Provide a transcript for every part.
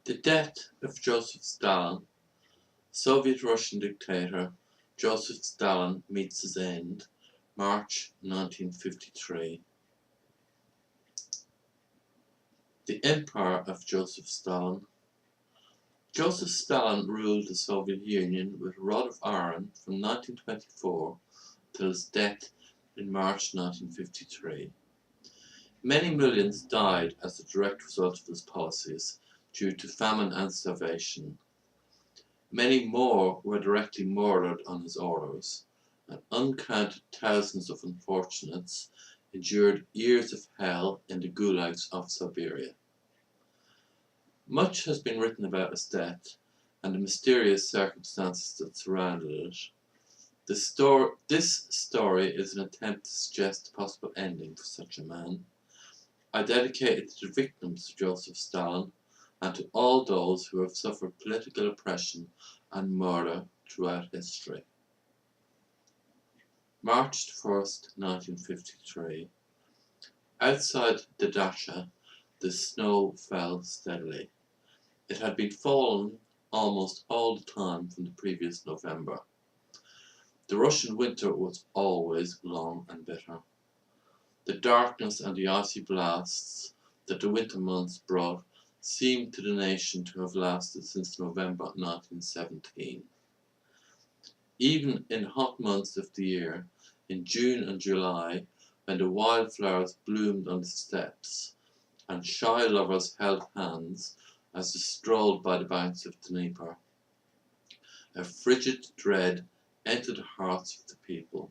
The death of Joseph Stalin, Soviet-Russian dictator Joseph Stalin meets his end, March 1953. The Empire of Joseph Stalin. Joseph Stalin ruled the Soviet Union with a rod of iron from 1924 till his death in March 1953. Many millions died as a direct result of his policies due to famine and starvation. Many more were directly murdered on his orders, and uncounted thousands of unfortunates endured years of hell in the gulags of Siberia. Much has been written about his death and the mysterious circumstances that surrounded it. This story is an attempt to suggest a possible ending for such a man. I dedicate it to the victims of Joseph Stalin and to all those who have suffered political oppression and murder throughout history. March 1st, 1953. Outside the dacha, the snow fell steadily. It had been falling almost all the time from the previous November. The Russian winter was always long and bitter. The darkness and the icy blasts that the winter months brought seemed to the nation to have lasted since November 1917. Even in hot months of the year, in June and July, when the wildflowers bloomed on the steppes, and shy lovers held hands as they strolled by the banks of the Dnieper, a frigid dread entered the hearts of the people.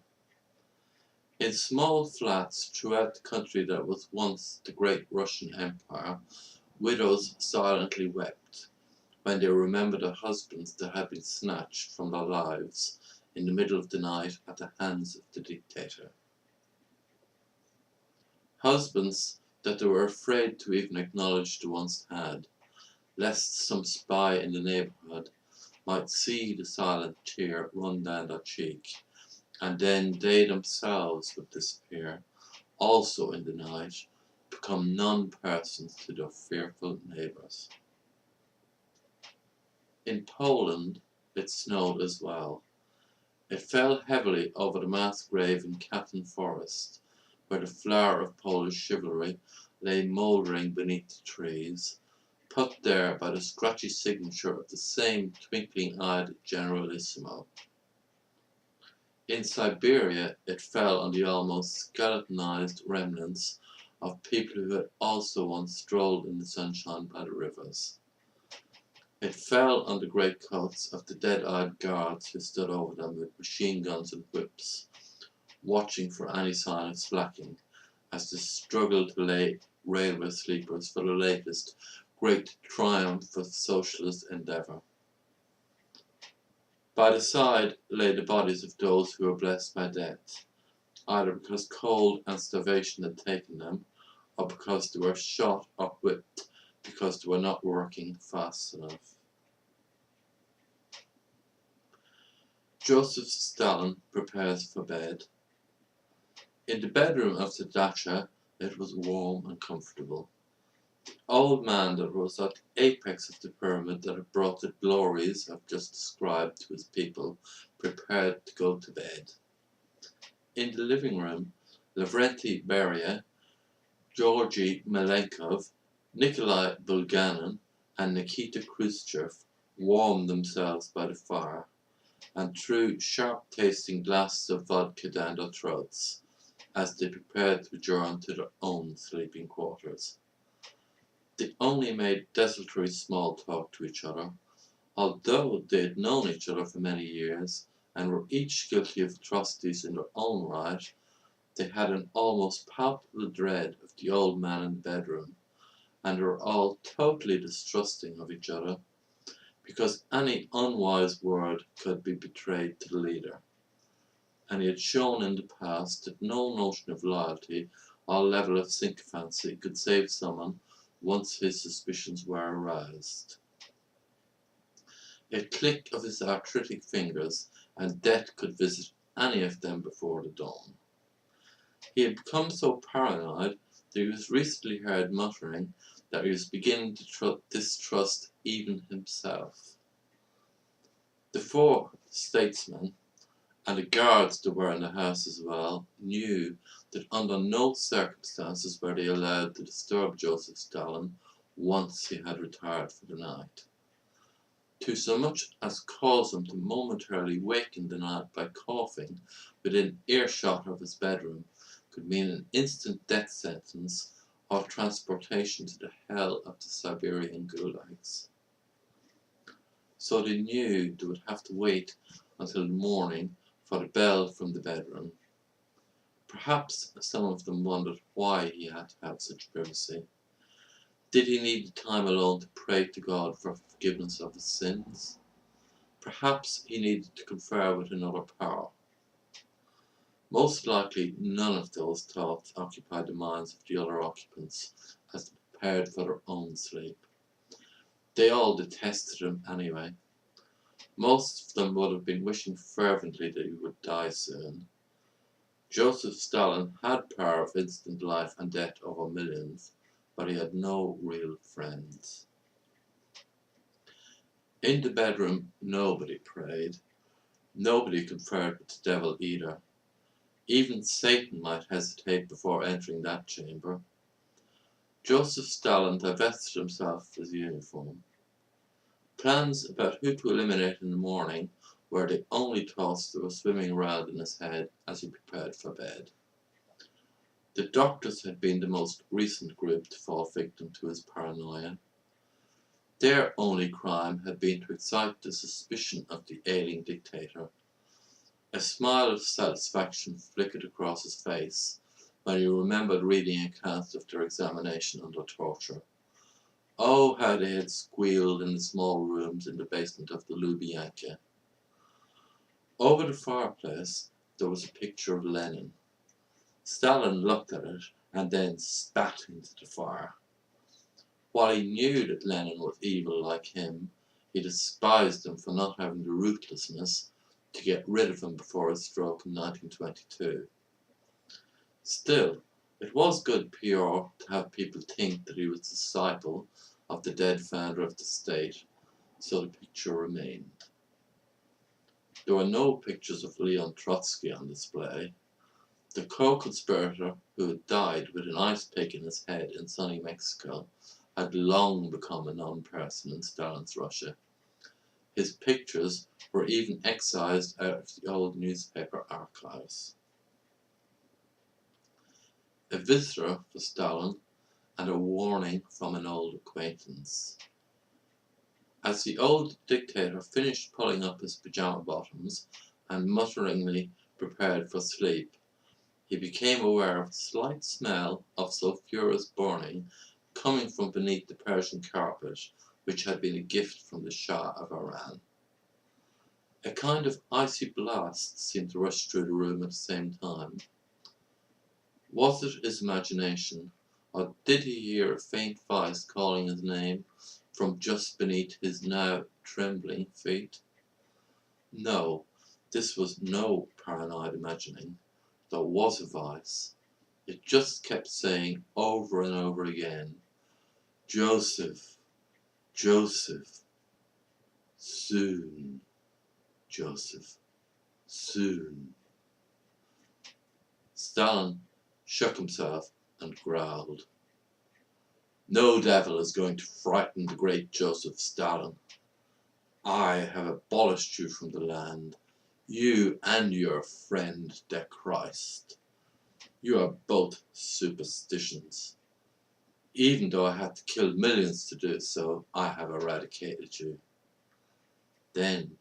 In small flats throughout the country that was once the great Russian Empire, widows silently wept when they remembered the husbands that had been snatched from their lives in the middle of the night at the hands of the dictator. Husbands that they were afraid to even acknowledge they once had, lest some spy in the neighbourhood might see the silent tear run down their cheek, and then they themselves would disappear, also in the night, become non-persons to their fearful neighbours. In Poland, it snowed as well. It fell heavily over the mass grave in Catton Forest, where the flower of Polish chivalry lay mouldering beneath the trees, put there by the scratchy signature of the same twinkling-eyed Generalissimo. In Siberia, it fell on the almost skeletonized remnants of people who had also once strolled in the sunshine by the rivers. It fell on the great coats of the dead-eyed guards who stood over them with machine guns and whips, watching for any sign of slacking as they struggled to lay railway sleepers for the latest great triumph of socialist endeavour. By the side lay the bodies of those who were blessed by death, either because cold and starvation had taken them, or because they were shot or whipped because they were not working fast enough. Joseph Stalin prepares for bed. In the bedroom of the dacha, it was warm and comfortable. The old man that was at the apex of the pyramid that had brought the glories I've just described to his people prepared to go to bed. In the living room, Lavrenti Beria, Georgy Malenkov, Nikolai Bulganin, and Nikita Khrushchev warmed themselves by the fire and threw sharp-tasting glasses of vodka down their throats as they prepared to adjourn to their own sleeping quarters. They only made desultory small talk to each other, although they had known each other for many years and were each guilty of atrocities in their own right. They had an almost palpable dread of the old man in the bedroom, and were all totally distrusting of each other, because any unwise word could be betrayed to the leader, and he had shown in the past that no notion of loyalty or level of sycophancy could save someone once his suspicions were aroused. A click of his arthritic fingers and death could visit any of them before the dawn. He had become so paranoid that he was recently heard muttering that he was beginning to distrust even himself. The 4 statesmen, and the guards that were in the house as well, knew that under no circumstances were they allowed to disturb Joseph Stalin once he had retired for the night. To so much as cause him to momentarily wake in the night by coughing within earshot of his bedroom could mean an instant death sentence or transportation to the hell of the Siberian gulags. So they knew they would have to wait until the morning for the bell from the bedroom. Perhaps some of them wondered why he had to have such privacy. Did he need the time alone to pray to God for forgiveness of his sins? Perhaps he needed to confer with another power. Most likely none of those thoughts occupied the minds of the other occupants as they prepared for their own sleep. They all detested him anyway. Most of them would have been wishing fervently that he would die soon. Joseph Stalin had power of instant life and death over millions, but he had no real friends. In the bedroom, nobody prayed. Nobody conferred with the devil either. Even Satan might hesitate before entering that chamber. Joseph Stalin divested himself of his uniform. Plans about who to eliminate in the morning were the only thoughts that were swimming around in his head as he prepared for bed. The doctors had been the most recent group to fall victim to his paranoia. Their only crime had been to excite the suspicion of the ailing dictator. A smile of satisfaction flickered across his face when he remembered reading accounts of their examination under torture. Oh, how they had squealed in the small rooms in the basement of the Lubyanka. Over the fireplace there was a picture of Lenin. Stalin looked at it and then spat into the fire. While he knew that Lenin was evil like him, he despised him for not having the ruthlessness to get rid of him before his stroke in 1922. Still, it was good PR to have people think that he was a disciple of the dead founder of the state, so the picture remained. There were no pictures of Leon Trotsky on display. The co-conspirator who had died with an ice pick in his head in sunny Mexico had long become a known person in Stalin's Russia. His pictures were even excised out of the old newspaper archives. A visitor for Stalin and a warning from an old acquaintance. As the old dictator finished pulling up his pajama bottoms and mutteringly prepared for sleep, he became aware of a slight smell of sulphurous burning coming from beneath the Persian carpet, which had been a gift from the Shah of Iran. A kind of icy blast seemed to rush through the room at the same time. Was it his imagination, or did he hear a faint voice calling his name from just beneath his now trembling feet? No, this was no paranoid imagining. There was a voice. It just kept saying over and over again, Joseph, Joseph, soon, Joseph, soon. Stalin shook himself and growled. No devil is going to frighten the great Joseph Stalin. I have abolished you from the land, you and your friend the Christ. You are both superstitions. Even though I had to kill millions to do so, I have eradicated you. Then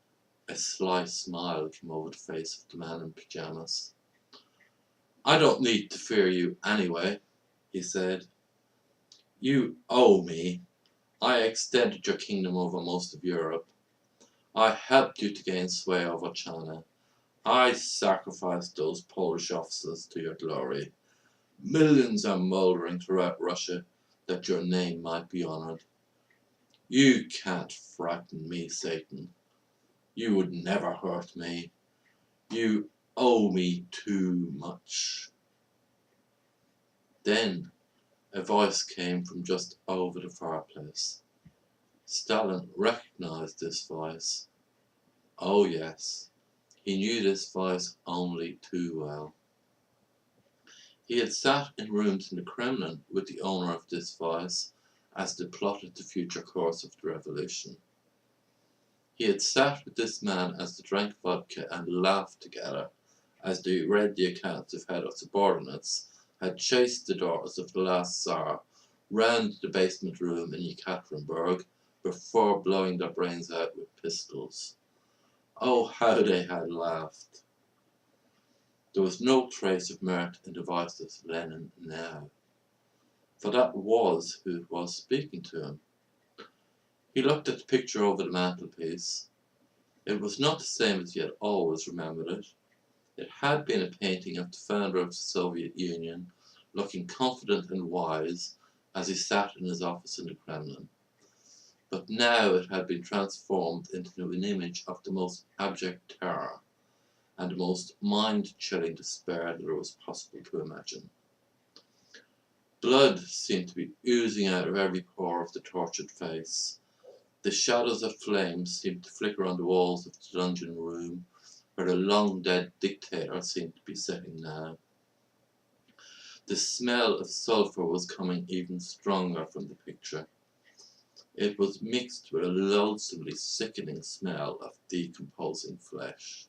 a sly smile came over the face of the man in pyjamas. I don't need to fear you anyway, he said. You owe me. I extended your kingdom over most of Europe. I helped you to gain sway over China. I sacrificed those Polish officers to your glory. Millions are mouldering throughout Russia that your name might be honored. You can't frighten me, Satan. You would never hurt me. You owe me too much. Then A voice came from just over the fireplace. Stalin recognized this voice. Oh yes, he knew this voice only too well. He had sat in rooms in the Kremlin with the owner of this voice as they plotted the future course of the revolution. He had sat with this man as they drank vodka and laughed together, as they read the accounts of how their subordinates had chased the daughters of the last Tsar round the basement room in Yekaterinburg before blowing their brains out with pistols. Oh, how they had laughed! There was no trace of mirth in the voice of Lenin now, for that was who was speaking to him. He looked at the picture over the mantelpiece. It was not the same as he had always remembered it. It had been a painting of the founder of the Soviet Union, looking confident and wise as he sat in his office in the Kremlin. But now it had been transformed into an image of the most abject terror and the most mind-chilling despair that it was possible to imagine. Blood seemed to be oozing out of every pore of the tortured face. The shadows of flames seemed to flicker on the walls of the dungeon room, where the long-dead dictator seemed to be sitting now. The smell of sulphur was coming even stronger from the picture. It was mixed with a loathsomely sickening smell of decomposing flesh.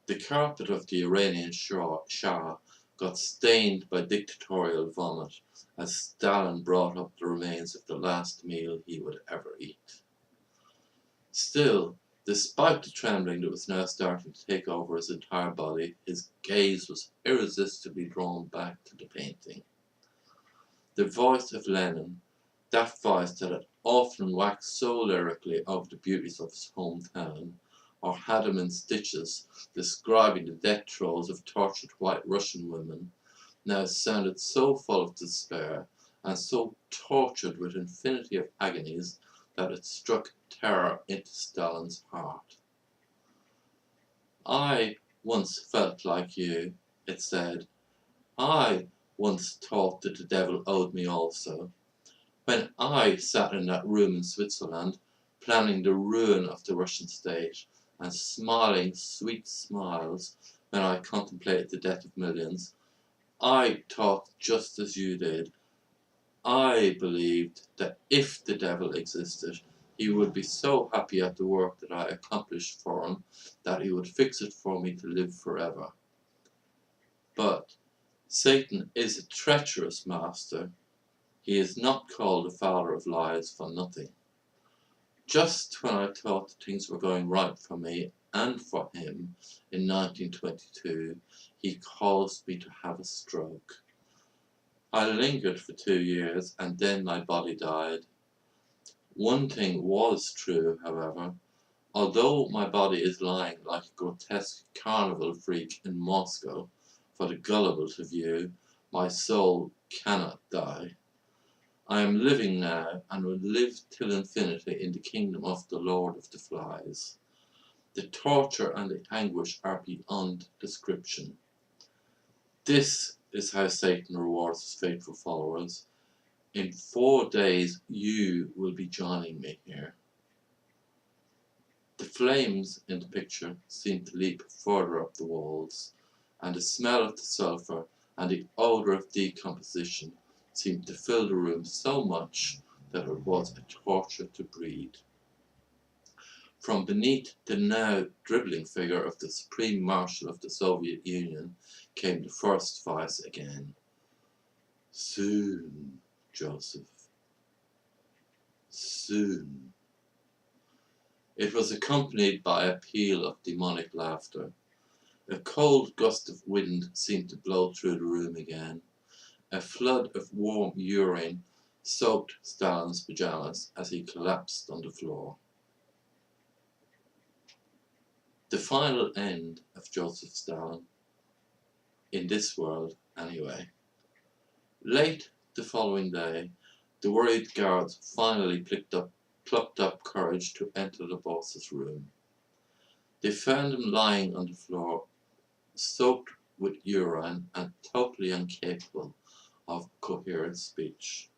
The carpet of the Iranian Shah got stained by dictatorial vomit as Stalin brought up the remains of the last meal he would ever eat. Still, despite the trembling that was now starting to take over his entire body, his gaze was irresistibly drawn back to the painting. The voice of Lenin, that voice that had often waxed so lyrically over the beauties of his hometown, or had him in stitches describing the death throes of tortured white Russian women, now sounded so full of despair and so tortured with infinity of agonies that it struck terror into Stalin's heart. I once felt like you, it said. I once thought that the devil owed me also. When I sat in that room in Switzerland, planning the ruin of the Russian state, and smiling sweet smiles when I contemplated the death of millions, I thought just as you did. I believed that if the devil existed, he would be so happy at the work that I accomplished for him that he would fix it for me to live forever. But Satan is a treacherous master. He is not called the father of lies for nothing. Just when I thought that things were going right for me and for him in 1922, he caused me to have a stroke. I lingered for 2 years and then my body died. One thing was true, however. Although my body is lying like a grotesque carnival freak in Moscow for the gullible to view, my soul cannot die. I am living now and will live till infinity in the kingdom of the Lord of the Flies. The torture and the anguish are beyond description. This is how Satan rewards his faithful followers. In 4 days you will be joining me here. The flames in the picture seemed to leap further up the walls, and the smell of the sulphur and the odour of decomposition seemed to fill the room so much that it was a torture to breathe. From beneath the now dribbling figure of the Supreme Marshal of the Soviet Union came the first voice again. Soon, Joseph. Soon. It was accompanied by a peal of demonic laughter. A cold gust of wind seemed to blow through the room again. A flood of warm urine soaked Stalin's pajamas as he collapsed on the floor. The final end of Joseph Stalin, in this world anyway. Late the following day, the worried guards finally plucked up courage to enter the boss's room. They found him lying on the floor, soaked with urine and totally incapable of coherent speech.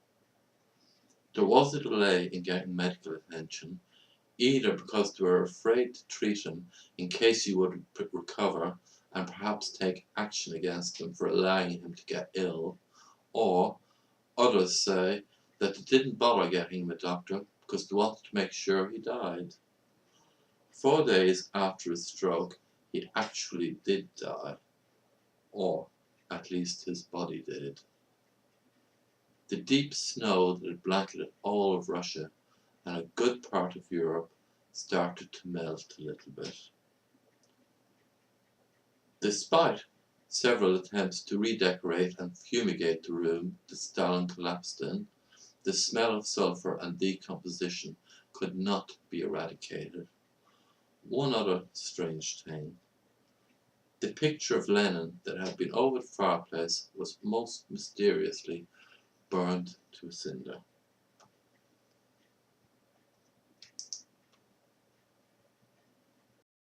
There was a delay in getting medical attention, either because they were afraid to treat him in case he would recover and perhaps take action against him for allowing him to get ill, or others say that they didn't bother getting him a doctor because they wanted to make sure he died. 4 days after his stroke, he actually did die, or at least his body did. The deep snow that had blanketed all of Russia and a good part of Europe started to melt a little bit. Despite several attempts to redecorate and fumigate the room that Stalin collapsed in, the smell of sulfur and decomposition could not be eradicated. One other strange thing. The picture of Lenin that had been over the fireplace was most mysteriously burned to a cinder.